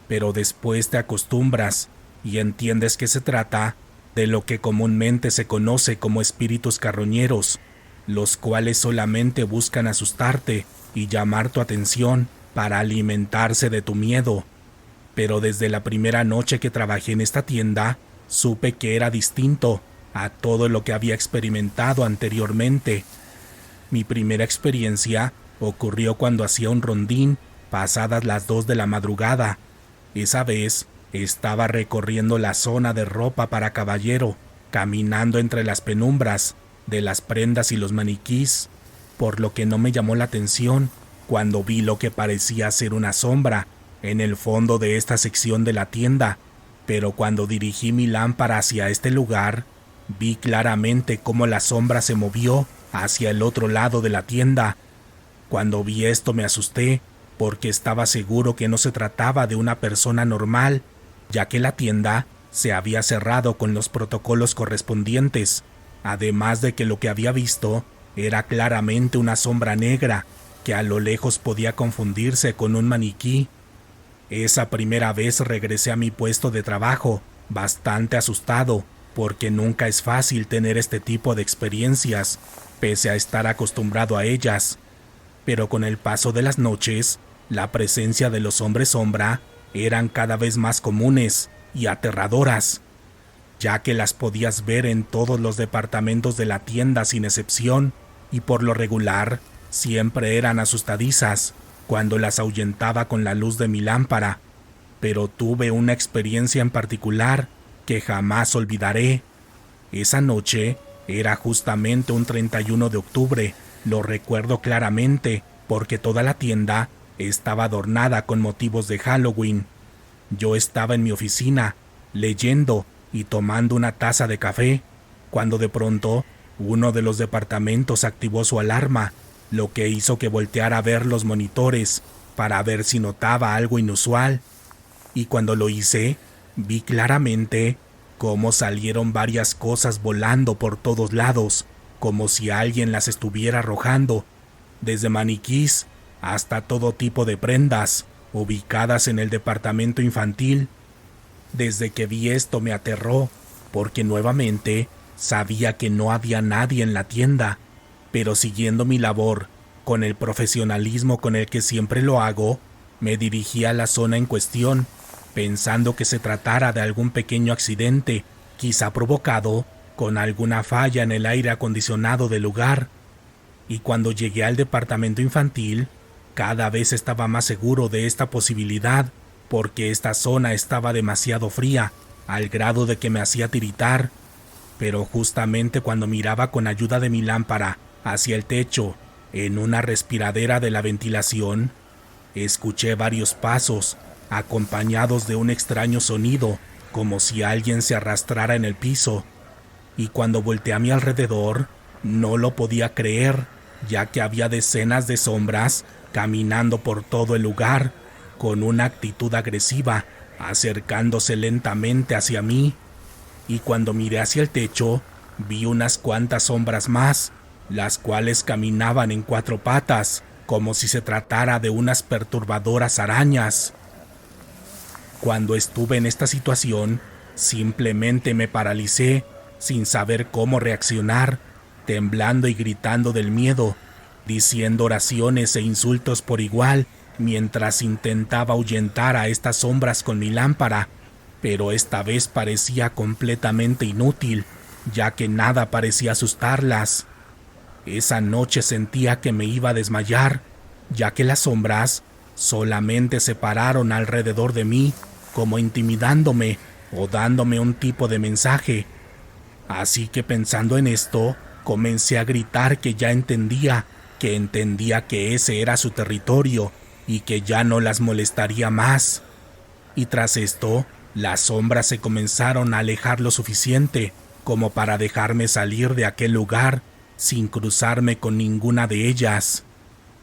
pero después te acostumbras y entiendes que se trata de lo que comúnmente se conoce como espíritus carroñeros, los cuales solamente buscan asustarte y llamar tu atención para alimentarse de tu miedo. Pero desde la primera noche que trabajé en esta tienda, supe que era distinto a todo lo que había experimentado anteriormente. Mi primera experiencia ocurrió cuando hacía un rondín pasadas las 2 de la madrugada. Esa vez estaba recorriendo la zona de ropa para caballero, caminando entre las penumbras de las prendas y los maniquís, por lo que no me llamó la atención cuando vi lo que parecía ser una sombra en el fondo de esta sección de la tienda, pero cuando dirigí mi lámpara hacia este lugar, vi claramente cómo la sombra se movió hacia el otro lado de la tienda. Cuando vi esto me asusté, porque estaba seguro que no se trataba de una persona normal, ya que la tienda se había cerrado con los protocolos correspondientes, además de que lo que había visto era claramente una sombra negra que a lo lejos podía confundirse con un maniquí. Esa primera vez regresé a mi puesto de trabajo, bastante asustado, porque nunca es fácil tener este tipo de experiencias, pese a estar acostumbrado a ellas. Pero con el paso de las noches, la presencia de los hombres sombra eran cada vez más comunes y aterradoras, ya que las podías ver en todos los departamentos de la tienda sin excepción, y por lo regular siempre eran asustadizas cuando las ahuyentaba con la luz de mi lámpara. Pero tuve una experiencia en particular que jamás olvidaré. Esa noche era justamente un 31 de octubre, lo recuerdo claramente porque toda la tienda estaba adornada con motivos de Halloween. Yo estaba en mi oficina, leyendo y tomando una taza de café, cuando de pronto uno de los departamentos activó su alarma, lo que hizo que volteara a ver los monitores para ver si notaba algo inusual. Y cuando lo hice, vi claramente cómo salieron varias cosas volando por todos lados, como si alguien las estuviera arrojando, desde maniquís hasta todo tipo de prendas, ubicadas en el departamento infantil. Desde que vi esto me aterró, porque nuevamente sabía que no había nadie en la tienda, pero siguiendo mi labor, con el profesionalismo con el que siempre lo hago, me dirigí a la zona en cuestión, pensando que se tratara de algún pequeño accidente, quizá provocado con alguna falla en el aire acondicionado del lugar. Y cuando llegué al departamento infantil, cada vez estaba más seguro de esta posibilidad, porque esta zona estaba demasiado fría, al grado de que me hacía tiritar. Pero justamente cuando miraba con ayuda de mi lámpara hacia el techo, en una respiradera de la ventilación, escuché varios pasos, acompañados de un extraño sonido, como si alguien se arrastrara en el piso. Y cuando volteé a mi alrededor, no lo podía creer, ya que había decenas de sombras caminando por todo el lugar, con una actitud agresiva, acercándose lentamente hacia mí. Y cuando miré hacia el techo, vi unas cuantas sombras más, las cuales caminaban en 4 patas, como si se tratara de unas perturbadoras arañas. Cuando estuve en esta situación, simplemente me paralicé, sin saber cómo reaccionar, temblando y gritando del miedo, diciendo oraciones e insultos por igual, mientras intentaba ahuyentar a estas sombras con mi lámpara, pero esta vez parecía completamente inútil, ya que nada parecía asustarlas. Esa noche sentía que me iba a desmayar, ya que las sombras solamente se pararon alrededor de mí, como intimidándome o dándome un tipo de mensaje. Así que pensando en esto, comencé a gritar que ya entendía que ese era su territorio y que ya no las molestaría más. Y tras esto, las sombras se comenzaron a alejar lo suficiente como para dejarme salir de aquel lugar sin cruzarme con ninguna de ellas.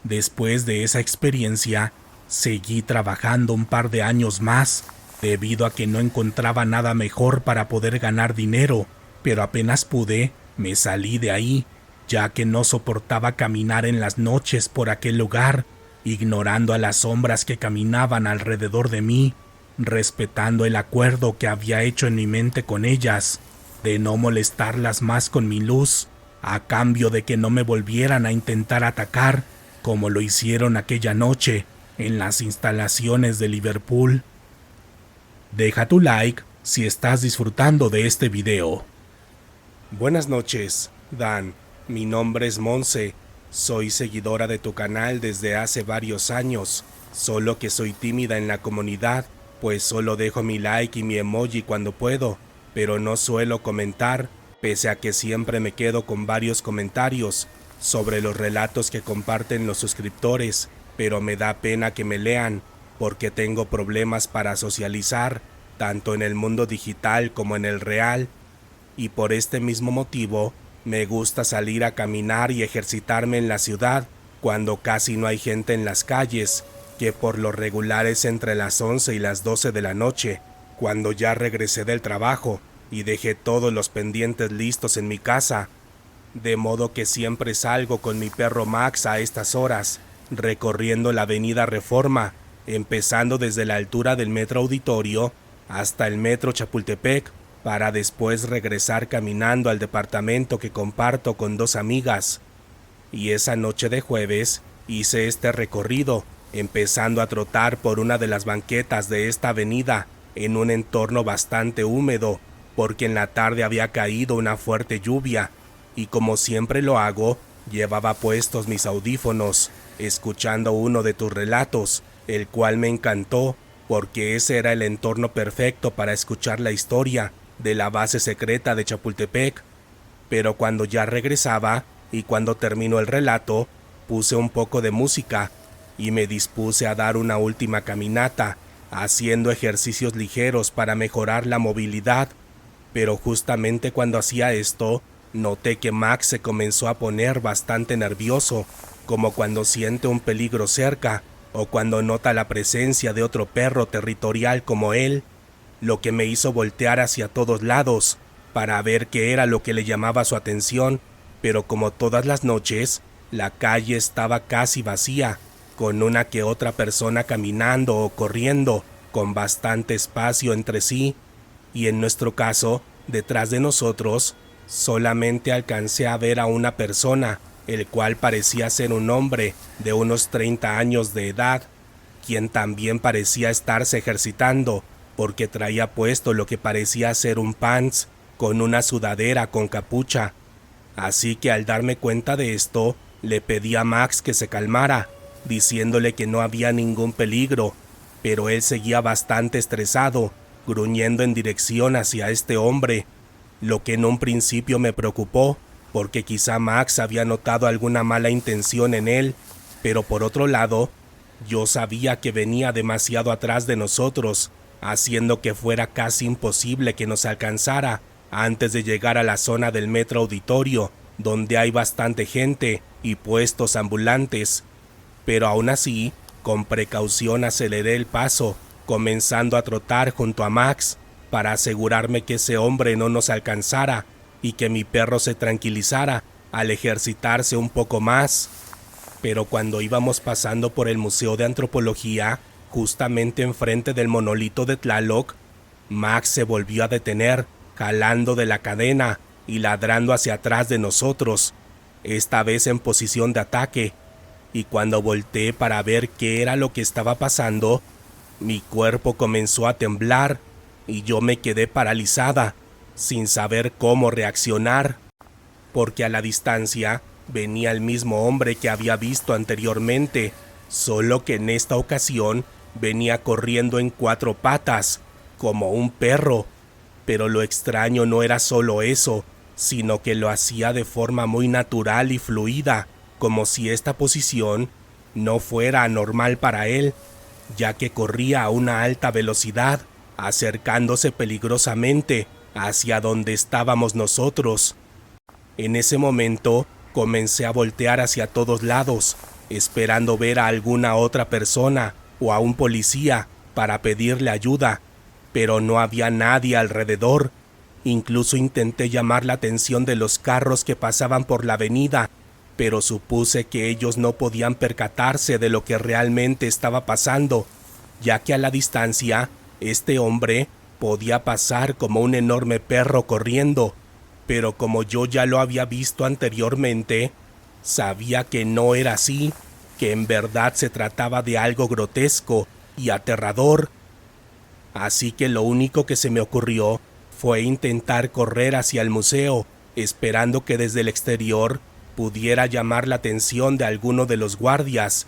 Después de esa experiencia, seguí trabajando un par de años más, debido a que no encontraba nada mejor para poder ganar dinero, pero apenas pude, me salí de ahí, ya que no soportaba caminar en las noches por aquel lugar, ignorando a las sombras que caminaban alrededor de mí, respetando el acuerdo que había hecho en mi mente con ellas, de no molestarlas más con mi luz, a cambio de que no me volvieran a intentar atacar, como lo hicieron aquella noche en las instalaciones de Liverpool. Deja tu like si estás disfrutando de este video. Buenas noches, Dan. Mi nombre es Monse. Soy seguidora de tu canal desde hace varios años, solo que soy tímida en la comunidad, pues solo dejo mi like y mi emoji cuando puedo, pero no suelo comentar, pese a que siempre me quedo con varios comentarios sobre los relatos que comparten los suscriptores, pero me da pena que me lean, porque tengo problemas para socializar, tanto en el mundo digital como en el real, y por este mismo motivo, me gusta salir a caminar y ejercitarme en la ciudad cuando casi no hay gente en las calles, que por lo regular es entre las 11 y las 12 de la noche, cuando ya regresé del trabajo y dejé todos los pendientes listos en mi casa, de modo que siempre salgo con mi perro Max a estas horas, recorriendo la avenida Reforma, empezando desde la altura del Metro Auditorio hasta el Metro Chapultepec, para después regresar caminando al departamento que comparto con dos amigas. Y esa noche de jueves hice este recorrido, empezando a trotar por una de las banquetas de esta avenida, en un entorno bastante húmedo, porque en la tarde había caído una fuerte lluvia, y como siempre lo hago, llevaba puestos mis audífonos, escuchando uno de tus relatos, el cual me encantó, porque ese era el entorno perfecto para escuchar la historia de la base secreta de Chapultepec. Pero cuando ya regresaba y cuando terminó el relato, puse un poco de música y me dispuse a dar una última caminata, haciendo ejercicios ligeros para mejorar la movilidad. Pero justamente cuando hacía esto, noté que Max se comenzó a poner bastante nervioso, como cuando siente un peligro cerca o cuando nota la presencia de otro perro territorial como él, lo que me hizo voltear hacia todos lados para ver qué era lo que le llamaba su atención, pero como todas las noches, la calle estaba casi vacía, con una que otra persona caminando o corriendo, con bastante espacio entre sí, y en nuestro caso, detrás de nosotros, solamente alcancé a ver a una persona, el cual parecía ser un hombre de unos 30 años de edad, quien también parecía estarse ejercitando, porque traía puesto lo que parecía ser un pants con una sudadera con capucha. Así que al darme cuenta de esto, le pedí a Max que se calmara, diciéndole que no había ningún peligro, pero él seguía bastante estresado, gruñendo en dirección hacia este hombre, lo que en un principio me preocupó, porque quizá Max había notado alguna mala intención en él, pero por otro lado, yo sabía que venía demasiado atrás de nosotros, haciendo que fuera casi imposible que nos alcanzara antes de llegar a la zona del Metro Auditorio, donde hay bastante gente y puestos ambulantes. Pero aún así, con precaución aceleré el paso, comenzando a trotar junto a Max, para asegurarme que ese hombre no nos alcanzara y que mi perro se tranquilizara al ejercitarse un poco más. Pero cuando íbamos pasando por el Museo de Antropología, justamente enfrente del monolito de Tlaloc, Max se volvió a detener, jalando de la cadena y ladrando hacia atrás de nosotros, esta vez en posición de ataque, y cuando volteé para ver qué era lo que estaba pasando, mi cuerpo comenzó a temblar y yo me quedé paralizada, sin saber cómo reaccionar, porque a la distancia venía el mismo hombre que había visto anteriormente, solo que en esta ocasión venía corriendo en 4 patas, como un perro. Pero lo extraño no era solo eso, sino que lo hacía de forma muy natural y fluida, como si esta posición no fuera anormal para él, ya que corría a una alta velocidad, acercándose peligrosamente hacia donde estábamos nosotros. En ese momento comencé a voltear hacia todos lados, esperando ver a alguna otra persona o a un policía para pedirle ayuda, pero no había nadie alrededor. Incluso intenté llamar la atención de los carros que pasaban por la avenida, pero supuse que ellos no podían percatarse de lo que realmente estaba pasando, ya que a la distancia, este hombre podía pasar como un enorme perro corriendo, pero como yo ya lo había visto anteriormente, sabía que no era así, que en verdad se trataba de algo grotesco y aterrador. Así que lo único que se me ocurrió fue intentar correr hacia el museo, esperando que desde el exterior pudiera llamar la atención de alguno de los guardias,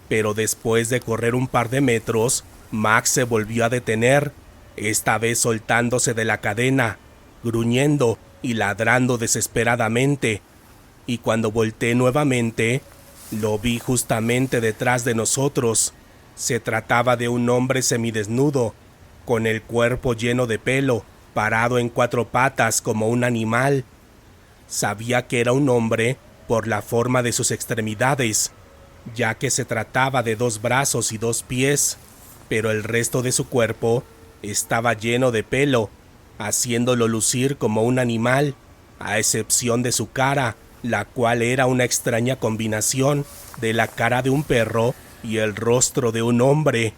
pero después de correr un par de metros, Max se volvió a detener, esta vez soltándose de la cadena, gruñendo y ladrando desesperadamente, y cuando volteé nuevamente, lo vi justamente detrás de nosotros. Se trataba de un hombre semidesnudo, con el cuerpo lleno de pelo, parado en 4 patas como un animal. Sabía que era un hombre por la forma de sus extremidades, ya que se trataba de 2 brazos y 2 pies, pero el resto de su cuerpo estaba lleno de pelo, haciéndolo lucir como un animal, a excepción de su cara, la cual era una extraña combinación de la cara de un perro y el rostro de un hombre.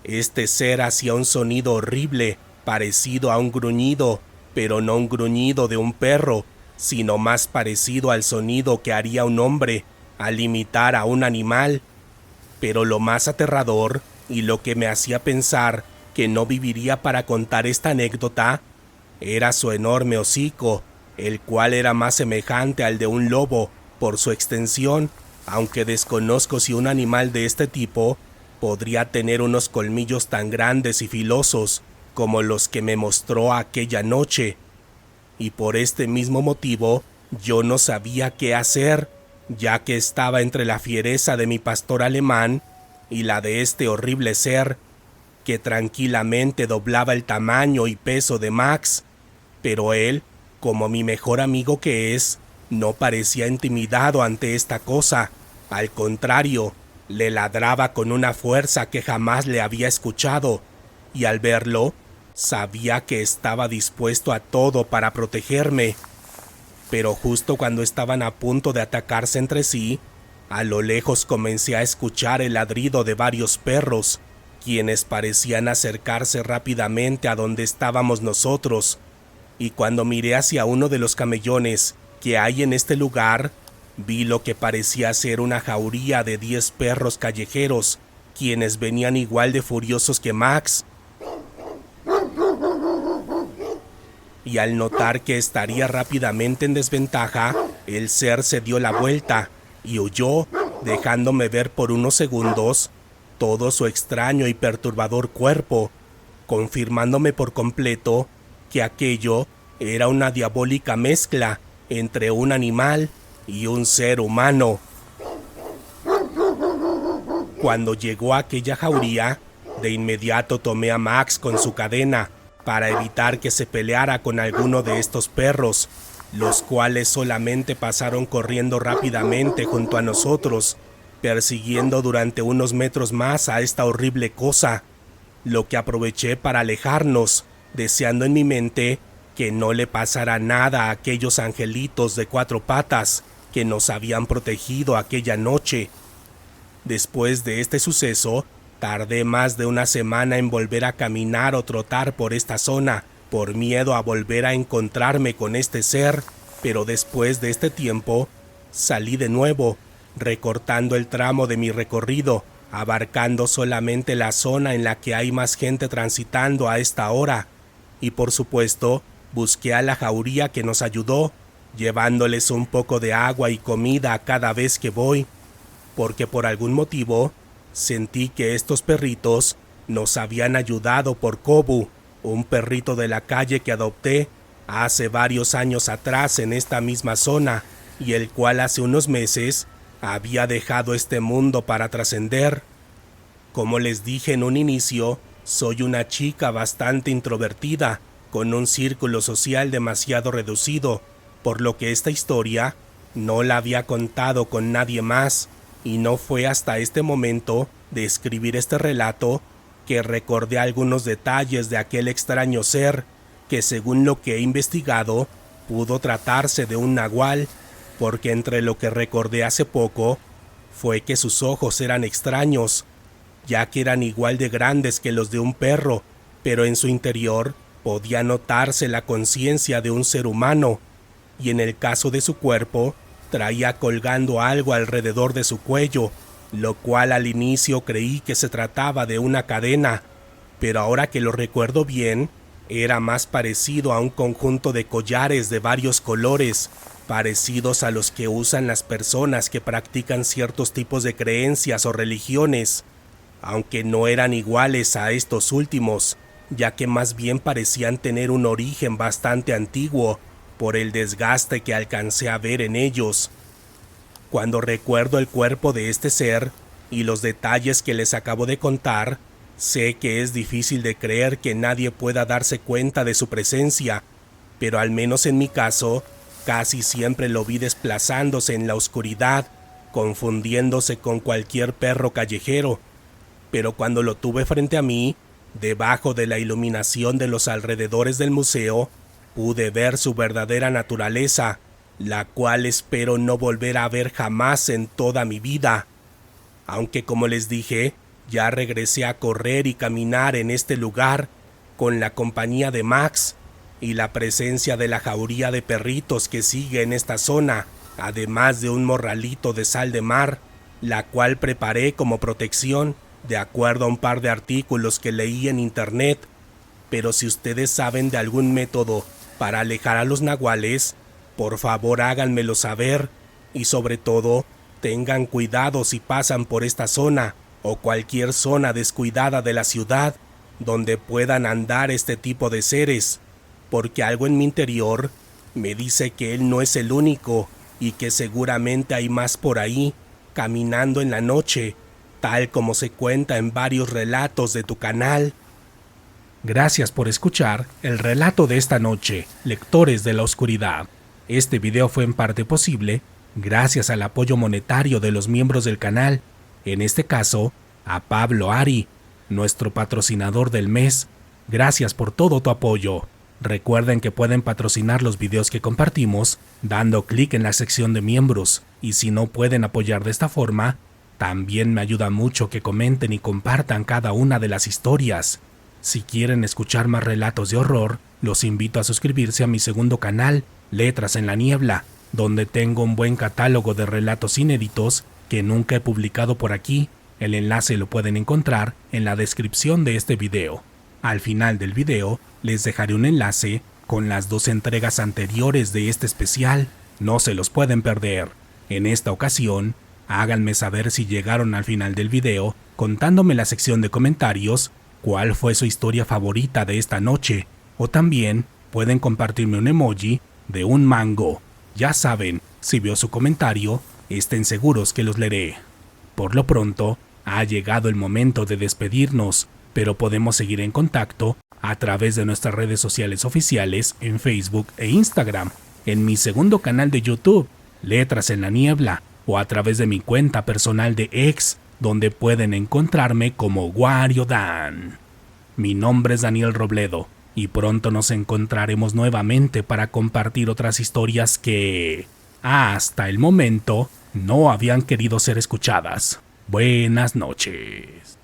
Este ser hacía un sonido horrible, parecido a un gruñido, pero no un gruñido de un perro, sino más parecido al sonido que haría un hombre al imitar a un animal. Pero lo más aterrador y lo que me hacía pensar que no viviría para contar esta anécdota era su enorme hocico, el cual era más semejante al de un lobo por su extensión, aunque desconozco si un animal de este tipo podría tener unos colmillos tan grandes y filosos como los que me mostró aquella noche. Y por este mismo motivo yo no sabía qué hacer, ya que estaba entre la fiereza de mi pastor alemán y la de este horrible ser, que tranquilamente doblaba el tamaño y peso de Max, pero él, como mi mejor amigo que es, no parecía intimidado ante esta cosa. Al contrario, le ladraba con una fuerza que jamás le había escuchado, y al verlo, sabía que estaba dispuesto a todo para protegerme. Pero justo cuando estaban a punto de atacarse entre sí, a lo lejos comencé a escuchar el ladrido de varios perros, quienes parecían acercarse rápidamente a donde estábamos nosotros, y cuando miré hacia uno de los camellones que hay en este lugar, vi lo que parecía ser una jauría de 10 perros callejeros, quienes venían igual de furiosos que Max. Y al notar que estaría rápidamente en desventaja, el ser se dio la vuelta y huyó, dejándome ver por unos segundos todo su extraño y perturbador cuerpo, confirmándome por completo que aquello era una diabólica mezcla entre un animal y un ser humano. Cuando llegó a aquella jauría, de inmediato tomé a Max con su cadena para evitar que se peleara con alguno de estos perros, los cuales solamente pasaron corriendo rápidamente junto a nosotros, persiguiendo durante unos metros más a esta horrible cosa, lo que aproveché para alejarnos, deseando en mi mente que no le pasara nada a aquellos angelitos de 4 patas que nos habían protegido aquella noche. Después de este suceso, tardé más de una semana en volver a caminar o trotar por esta zona, por miedo a volver a encontrarme con este ser, pero después de este tiempo, salí de nuevo, recortando el tramo de mi recorrido, abarcando solamente la zona en la que hay más gente transitando a esta hora, y por supuesto, busqué a la jauría que nos ayudó, llevándoles un poco de agua y comida cada vez que voy, porque por algún motivo sentí que estos perritos nos habían ayudado por Kobu, un perrito de la calle que adopté hace varios años atrás en esta misma zona, y el cual hace unos meses había dejado este mundo para trascender. Como les dije en un inicio, soy una chica bastante introvertida, con un círculo social demasiado reducido, por lo que esta historia no la había contado con nadie más, y no fue hasta este momento de escribir este relato que recordé algunos detalles de aquel extraño ser, que según lo que he investigado, pudo tratarse de un nahual, porque entre lo que recordé hace poco, fue que sus ojos eran extraños, ya que eran igual de grandes que los de un perro, pero en su interior podía notarse la conciencia de un ser humano, y en el caso de su cuerpo, traía colgando algo alrededor de su cuello, lo cual al inicio creí que se trataba de una cadena, pero ahora que lo recuerdo bien, Era más parecido a un conjunto de collares de varios colores, parecidos a los que usan las personas que practican ciertos tipos de creencias o religiones, aunque no eran iguales a estos últimos, ya que más bien parecían tener un origen bastante antiguo por el desgaste que alcancé a ver en ellos. Cuando recuerdo el cuerpo de este ser y los detalles que les acabo de contar, sé que es difícil de creer que nadie pueda darse cuenta de su presencia, pero al menos en mi caso, casi siempre lo vi desplazándose en la oscuridad, confundiéndose con cualquier perro callejero. Pero cuando lo tuve frente a mí, debajo de la iluminación de los alrededores del museo, pude ver su verdadera naturaleza, la cual espero no volver a ver jamás en toda mi vida. Aunque como les dije, ya regresé a correr y caminar en este lugar con la compañía de Max y la presencia de la jauría de perritos que sigue en esta zona, además de un morralito de sal de mar, la cual preparé como protección de acuerdo a un par de artículos que leí en internet. Pero si ustedes saben de algún método para alejar a los nahuales, por favor háganmelo saber, y sobre todo, tengan cuidado si pasan por esta zona o cualquier zona descuidada de la ciudad donde puedan andar este tipo de seres, porque algo en mi interior me dice que él no es el único y que seguramente hay más por ahí, caminando en la noche, tal como se cuenta en varios relatos de tu canal. Gracias por escuchar el relato de esta noche, Lectores de la Oscuridad. Este video fue en parte posible gracias al apoyo monetario de los miembros del canal, en este caso, a Pablo Ari, nuestro patrocinador del mes. Gracias por todo tu apoyo. Recuerden que pueden patrocinar los videos que compartimos dando clic en la sección de miembros, y si no pueden apoyar de esta forma, también me ayuda mucho que comenten y compartan cada una de las historias. Si quieren escuchar más relatos de horror, los invito a suscribirse a mi segundo canal, Letras en la Niebla, donde tengo un buen catálogo de relatos inéditos que nunca he publicado por aquí. El enlace lo pueden encontrar en la descripción de este video. Al final del video les dejaré un enlace con las 2 entregas anteriores de este especial. No se los pueden perder. En esta ocasión, háganme saber si llegaron al final del video contándome en la sección de comentarios cuál fue su historia favorita de esta noche, o también pueden compartirme un emoji de un mango. Ya saben, si veo su comentario, estén seguros que los leeré. Por lo pronto, ha llegado el momento de despedirnos, pero podemos seguir en contacto a través de nuestras redes sociales oficiales en Facebook e Instagram, en mi segundo canal de YouTube, Letras en la Niebla, o a través de mi cuenta personal de X, donde pueden encontrarme como Wario Dan. Mi nombre es Daniel Robledo, y pronto nos encontraremos nuevamente para compartir otras historias que, hasta el momento, no habían querido ser escuchadas. Buenas noches.